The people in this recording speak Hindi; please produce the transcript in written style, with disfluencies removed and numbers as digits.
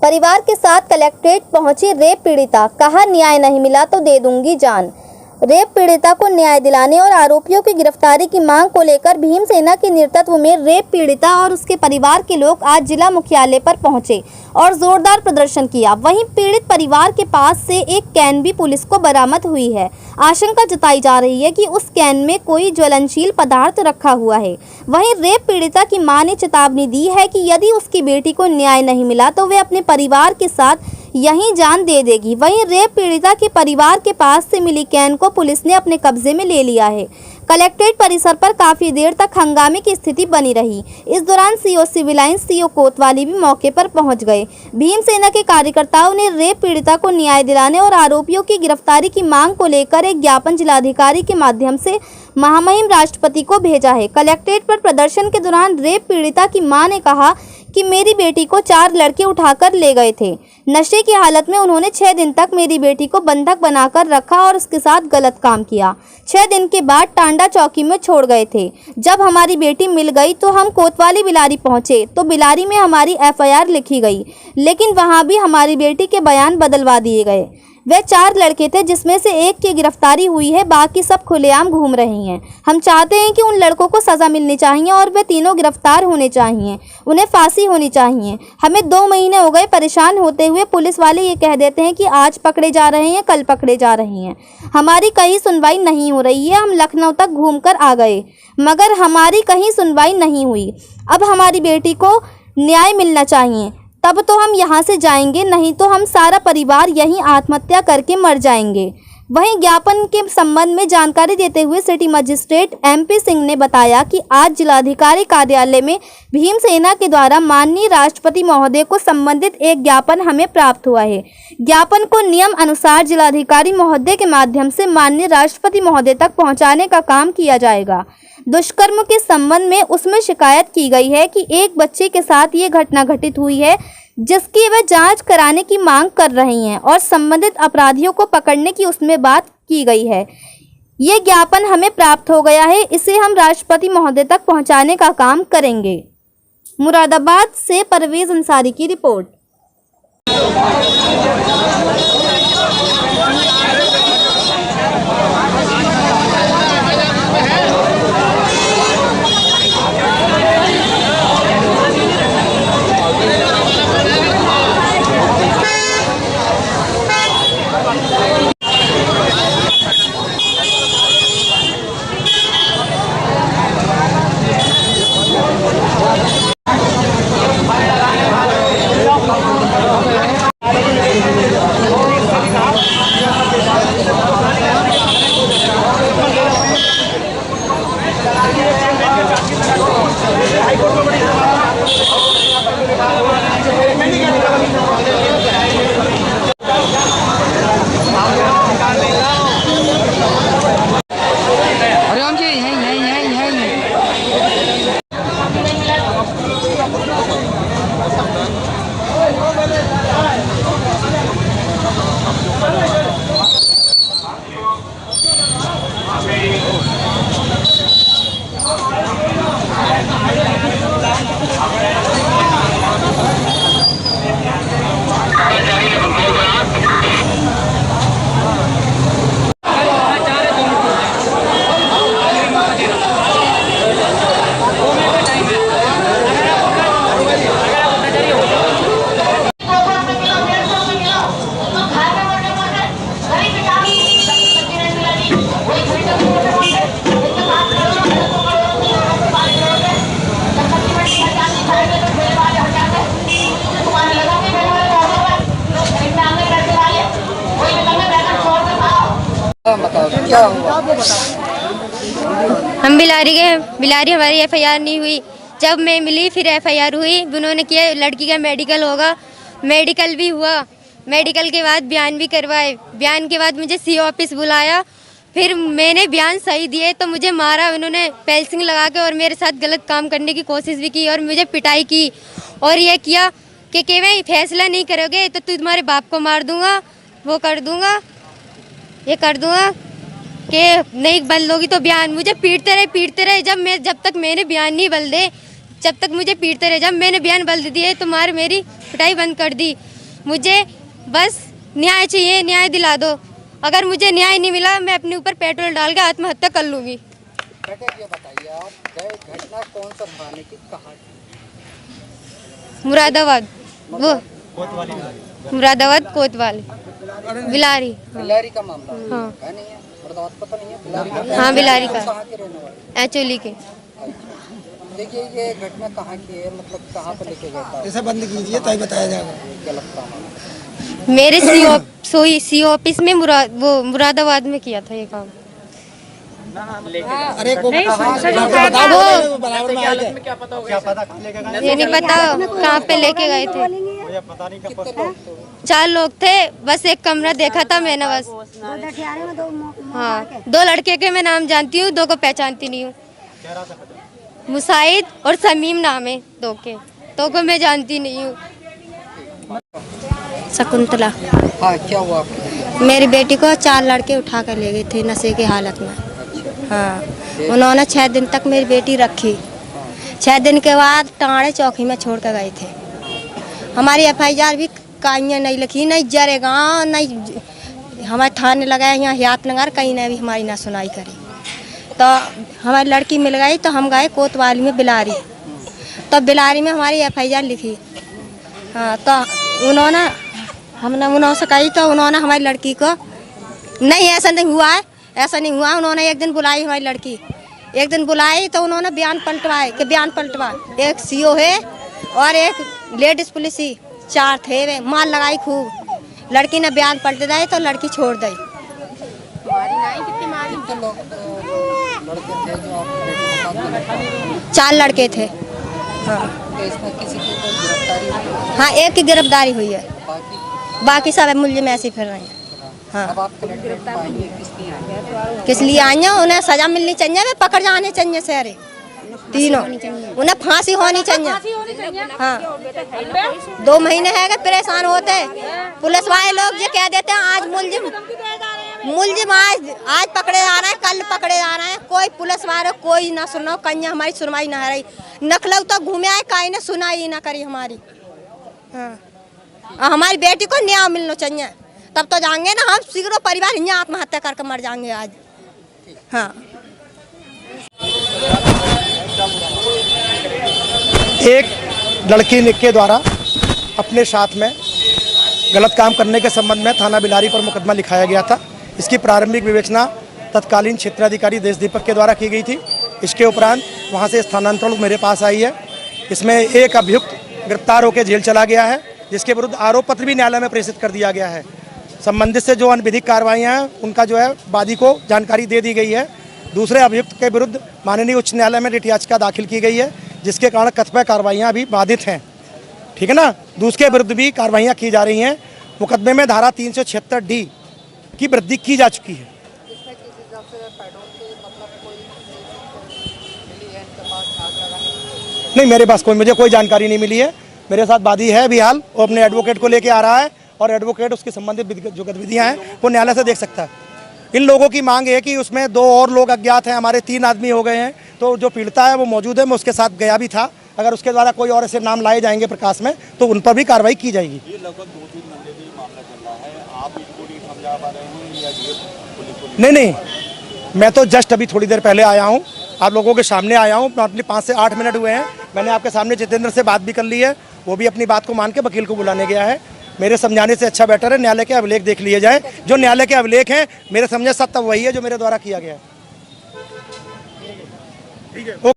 परिवार के साथ कलेक्ट्रेट पहुंची रेप पीड़िता, कहा न्याय नहीं मिला तो दे दूंगी जान। रेप पीड़िता को न्याय दिलाने और आरोपियों की गिरफ्तारी की मांग को लेकर भीमसेना के नेतृत्व में रेप पीड़िता और उसके परिवार के लोग आज जिला मुख्यालय पर पहुंचे और जोरदार प्रदर्शन किया। वहीं पीड़ित परिवार के पास से एक कैन भी पुलिस को बरामद हुई है। आशंका जताई जा रही है कि उस कैन में कोई ज्वलनशील पदार्थ रखा हुआ है। वहीं रेप पीड़िता की मां ने चेतावनी दी है कि यदि उसकी बेटी को न्याय नहीं मिला तो वे अपने परिवार के साथ यहीं जान दे देगी। वहीं रेप पीड़िता के परिवार के पास से मिली कैन को पुलिस ने अपने कब्जे में ले लिया है। कलेक्ट्रेट परिसर पर काफी देर तक हंगामे की स्थिति बनी रही। इस दौरान सीओ सिविल लाइन सीओ कोतवाली भी मौके पर पहुंच गए। भीमसेना के कार्यकर्ताओं ने रेप पीड़िता को न्याय दिलाने और आरोपियों की गिरफ्तारी की मांग को लेकर एक ज्ञापन जिलाधिकारी के माध्यम से महामहिम राष्ट्रपति को भेजा है। कलेक्ट्रेट पर प्रदर्शन के दौरान रेप पीड़िता की मां ने कहा कि मेरी बेटी को 4 लड़के उठाकर ले गए थे। नशे की हालत में उन्होंने 6 दिन तक मेरी बेटी को बंधक बनाकर रखा और उसके साथ गलत काम किया। 6 दिन के बाद टांडा चौकी में छोड़ गए थे। जब हमारी बेटी मिल गई तो हम कोतवाली बिलारी पहुंचे तो बिलारी में हमारी FIR लिखी गई, लेकिन वहां भी हमारी बेटी के बयान बदलवा दिए गए। वे 4 लड़के थे जिसमें से एक की गिरफ्तारी हुई है, बाकी सब खुलेआम घूम रहे हैं। हम चाहते हैं कि उन लड़कों को सज़ा मिलनी चाहिए और वे तीनों गिरफ्तार होने चाहिए, उन्हें फांसी होनी चाहिए। हमें 2 महीने हो गए परेशान होते हुए। पुलिस वाले ये कह देते हैं कि आज पकड़े जा रहे हैं, कल पकड़े जा रहे हैं। हमारी कहीं सुनवाई नहीं हो रही है। हम लखनऊ तक घूम कर आ गए मगर हमारी कहीं सुनवाई नहीं हुई। अब हमारी बेटी को न्याय मिलना चाहिए, तब तो हम यहाँ से जाएंगे, नहीं तो हम सारा परिवार यहीं आत्महत्या करके मर जाएंगे। वहीं ज्ञापन के संबंध में जानकारी देते हुए सिटी मजिस्ट्रेट MP सिंह ने बताया कि आज जिलाधिकारी कार्यालय में भीमसेना के द्वारा माननीय राष्ट्रपति महोदय को संबंधित एक ज्ञापन हमें प्राप्त हुआ है। ज्ञापन को नियम अनुसार जिलाधिकारी महोदय के माध्यम से माननीय राष्ट्रपति महोदय तक पहुँचाने का काम किया जाएगा। दुष्कर्म के संबंध में उसमें शिकायत की गई है कि एक बच्चे के साथ ये घटना घटित हुई है, जिसकी वह जांच कराने की मांग कर रही हैं और संबंधित अपराधियों को पकड़ने की उसमें बात की गई है। ये ज्ञापन हमें प्राप्त हो गया है, इसे हम राष्ट्रपति महोदय तक पहुंचाने का काम करेंगे। मुरादाबाद से परवेज अंसारी की रिपोर्ट। हम बिलारी हमारी FIR नहीं हुई। जब मैं मिली फिर FIR हुई। उन्होंने किया लड़की का मेडिकल होगा, मेडिकल भी हुआ। मेडिकल के बाद बयान भी करवाए। बयान के बाद मुझे CO ऑफिस बुलाया। फिर मैंने बयान सही दिए तो मुझे मारा उन्होंने पेल्सिंग लगा के और मेरे साथ गलत काम करने की कोशिश भी की और मुझे पिटाई की और ये किया कि मैं फैसला नहीं करोगे तो तुम्हारे बाप को मार दूंगा, वो कर दूंगा, ये कर दूंगा कि नहीं बदलोगी तो बयान। मुझे पीटते रहे जब तक मैंने बयान नहीं बदल दे, जब तक मुझे पीटते रहे। जब मैंने बयान बदल दिए तो मेरी पिटाई बंद कर दी। मुझे बस न्याय चाहिए, न्याय दिला दो। अगर मुझे न्याय नहीं मिला मैं अपने ऊपर पेट्रोल डाल के आत्महत्या कर लूँगी। बेटे ये बताइए आप घटना कौन सा थाने की कहाँ की? मुरादाबाद, वो मुरादाबाद कोतवाली, बिलारी। बिलारी का मामला हाँ है नहीं है? मुरादाबाद पता नहीं है बिलारी का? हाँ बिलारी का, कहाँ के रहने वाले? एचोली के। देखिए ये घटना कहाँ की है, मतलब कहाँ पे लेके गया था? जैसे बंद कीजिए तभी बताया जाएगा। गलत काम है। मेरे सी ऑफिस में मुरादाबाद में किया था ये काम। अरे को वो ये नहीं पता कहाँ पे लेके गए थे। 4 लोग थे, बस एक कमरा देखा था मैंने बस। हाँ 2 लड़के के मैं नाम जानती हूँ, 2 को पहचानती नहीं हूँ। मुसाहिद और समीम नाम है 2 के, 2 को मैं जानती नहीं हूँ। शकुंतला। हाँ क्या हुआ आपके? मेरी बेटी को 4 लड़के उठा कर ले गए थे नशे की हालत में। हाँ उन्होंने 6 दिन तक मेरी बेटी रखी। 6 दिन के बाद टाँड़े चौकी में छोड़ कर गए थे। हमारी FIR भी कहीं नहीं लिखी, नहीं जरेगा, नहीं हमारे थाने लगाया यहाँ हियातनगर, कहीं ने भी हमारी ना सुनाई करी। तो हमारी लड़की मिल गई तो हम गए कोतवाली में बिलारी, तो बिलारी में हमारी FIR लिखी। हाँ तो उन्होंने हमने उन्होंने कही तो उन्होंने हमारी लड़की को नहीं ऐसा नहीं हुआ है, ऐसा नहीं हुआ। उन्होंने एक दिन बुलाई हमारी लड़की, एक दिन बुलाई तो उन्होंने बयान पलटवाए कि बयान पलटवा। एक CO है और एक लेडीज पुलिस ही, 4 थे वे, मार लगाई खूब। लड़की ने बयान पलट दिए तो लड़की छोड़ दी। कितने लोग लड़के थे जो आपकी बेटी के साथ गलत काम? 4 लड़के थे। हाँ तो इसमें किसी की कोई गिरफ्तारी हुई? हाँ एक की गिरफ्तारी हुई है, बाकी बाकी सब मुलजिम ऐसे ही फिर रहे हैं। हाँ अब आप कलेक्ट्रेट में आएंगे, किस लिए आएंगे? किस लिए आई हैं? उन्हें सजा मिलनी चाहिए, वे पकड़ जाने चाहिए सारे तीनों, उन्हें फांसी होनी चाहिए। हाँ 2 महीने है कि परेशान होते। पुलिस वाले लोग ये कह देते हैं आज मुलजिम आज पकड़े जा रहे हैं, कल पकड़े जा रहे हैं। कोई पुलिस वाले कोई ना सुनो, कन्या हमारी सुनवाई ना रही। नखलऊ तो घूमे आए, कहीं ने सुनाई ना करी हमारी। हाँ हमारी बेटी को न्याय मिलना चाहिए, तब तो जाएंगे ना हम शीघ्र परिवार यहाँ आत्महत्या करके मर जाएंगे आज। हाँ एक लड़की के द्वारा अपने साथ में गलत काम करने के संबंध में थाना बिलारी पर मुकदमा लिखाया गया था। इसकी प्रारंभिक विवेचना तत्कालीन क्षेत्राधिकारी देश दीपक के द्वारा की गई थी। इसके उपरांत वहां से स्थानांतरण मेरे पास आई है। इसमें एक अभियुक्त गिरफ्तार होकर जेल चला गया है, जिसके विरुद्ध आरोप पत्र भी न्यायालय में प्रेषित कर दिया गया है। संबंधित से जो अनविधिक कार्रवाइयाँ हैं उनका जो है वादी को जानकारी दे दी गई है। दूसरे अभियुक्त के विरुद्ध माननीय उच्च न्यायालय में रिट याचिका दाखिल की गई है, जिसके कारण कतिपय कार्रवाइयाँ भी बाधित हैं। ठीक है ना। दूसरे विरुद्ध भी कार्रवाइयाँ की जा रही हैं। मुकदमे में धारा 376D की वृद्धि की जा चुकी है। नहीं मेरे पास मुझे कोई जानकारी नहीं मिली है। मेरे साथ वादी है भी हाल, वो अपने एडवोकेट को लेके आ रहा है और एडवोकेट उसकी संबंधित जो गतिविधियां हैं वो न्यायालय से देख सकता है। इन लोगों की मांग है कि उसमें 2 और लोग अज्ञात हैं, हमारे 3 आदमी हो गए हैं। तो जो पीड़िता है वो मौजूद है, मैं उसके साथ गया भी था। अगर उसके द्वारा कोई और ऐसे नाम लाए जाएंगे प्रकाश में तो उन पर भी कार्रवाई की जाएगी। ये लगभग 2-3 महीने से मामला चल रहा है, आप इसको नहीं समझा पा रहे हैं या ये? नहीं, मैं तो जस्ट अभी थोड़ी देर पहले आया हूँ, आप लोगों के सामने आया हूँ। अपनी 5 से 8 मिनट हुए हैं। मैंने आपके सामने जितेंद्र से बात भी कर ली है, वो भी अपनी बात को मान के वकील को बुलाने गया है। मेरे समझाने से अच्छा बेटर है न्यायालय के अभिलेख देख लिए जाए। जो न्यायालय के अभिलेख हैं मेरे समझे सत्य वही है जो मेरे द्वारा किया गया है। ठीक है।